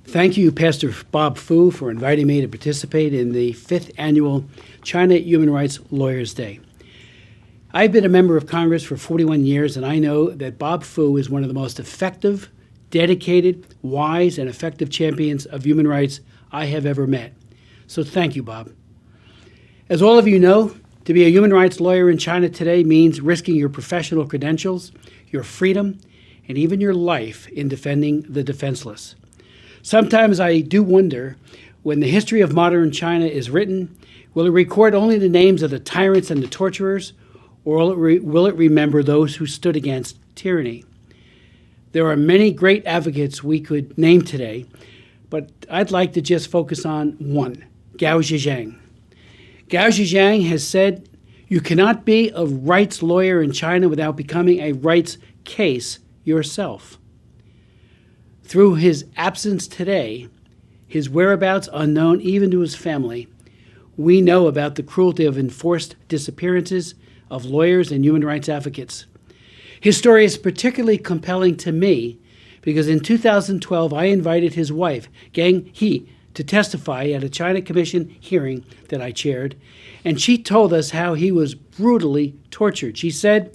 Thank you, Pastor Bob Fu, for inviting me to participate in the 5th Annual China Human Rights Lawyers' Day. I've been a member of Congress for 41 years, and I know that Bob Fu is one of the most effective, dedicated, wise, and effective champions of human rights I have ever met. So thank you, Bob. As all of you know, to be a human rights lawyer in China today means risking your professional credentials, your freedom, and even your life in defending the defenseless. Sometimes I do wonder, when the history of modern China is written, will it record only the names of the tyrants and the torturers, or will it remember those who stood against tyranny? There are many great advocates we could name today, but I'd like to just focus on one, Gao Zhizhang. Gao Zhizhang has said, "You cannot be a rights lawyer in China without becoming a rights case yourself." Through his absence today, his whereabouts unknown even to his family, we know about the cruelty of enforced disappearances of lawyers and human rights advocates. His story is particularly compelling to me because in 2012, I invited his wife, Gang He, to testify at a China Commission hearing that I chaired, and she told us how he was brutally tortured. She said,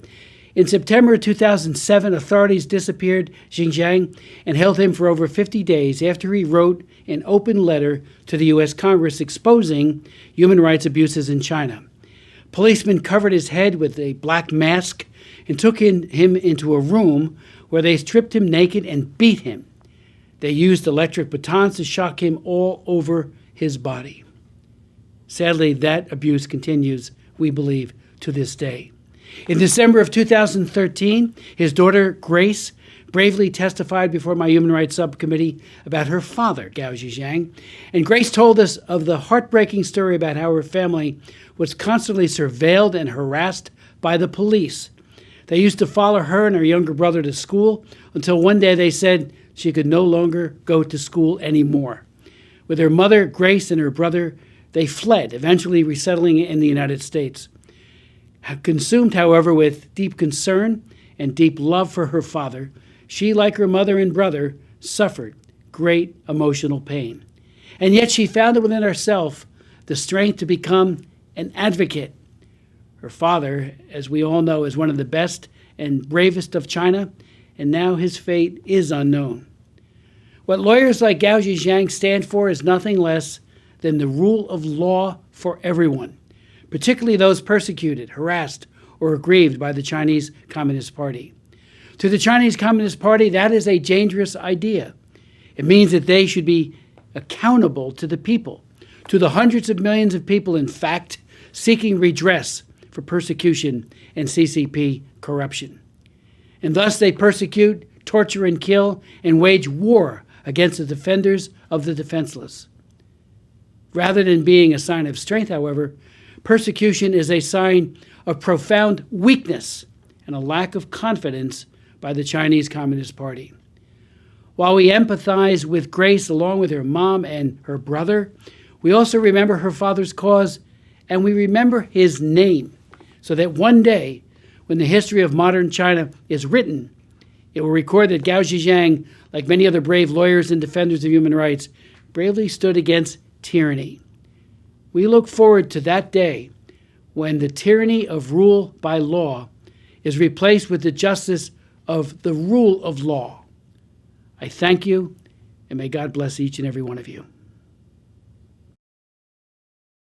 in September 2007, authorities disappeared Zhizhang and held him for over 50 days after he wrote an open letter to the U.S. Congress exposing human rights abuses in China. Policemen covered his head with a black mask and took him into a room where they stripped him naked and beat him. They used electric batons to shock him all over his body. Sadly, that abuse continues, we believe, to this day. In December of 2013, his daughter, Grace, bravely testified before my Human Rights Subcommittee about her father, Gao Zhizhang. And Grace told us of the heartbreaking story about how her family was constantly surveilled and harassed by the police. They used to follow her and her younger brother to school until one day they said she could no longer go to school anymore. With her mother, Grace, and her brother, they fled, eventually resettling in the United States. Consumed, however, with deep concern and deep love for her father, she, like her mother and brother, suffered great emotional pain. And yet she found within herself the strength to become an advocate. Her father, as we all know, is one of the best and bravest of China, and now his fate is unknown. What lawyers like Gao Zhizhang stand for is nothing less than the rule of law for everyone, particularly those persecuted, harassed, or aggrieved by the Chinese Communist Party. To the Chinese Communist Party, that is a dangerous idea. It means that they should be accountable to the people, to the hundreds of millions of people, in fact, seeking redress for persecution and CCP corruption. And thus they persecute, torture, and kill, and wage war against the defenders of the defenseless. Rather than being a sign of strength, however, persecution is a sign of profound weakness and a lack of confidence by the Chinese Communist Party. While we empathize with Grace along with her mom and her brother, we also remember her father's cause, and we remember his name, so that one day, when the history of modern China is written, it will record that Gao Zhizhang, like many other brave lawyers and defenders of human rights, bravely stood against tyranny. We look forward to that day when the tyranny of rule by law is replaced with the justice of the rule of law. I thank you, and may God bless each and every one of you.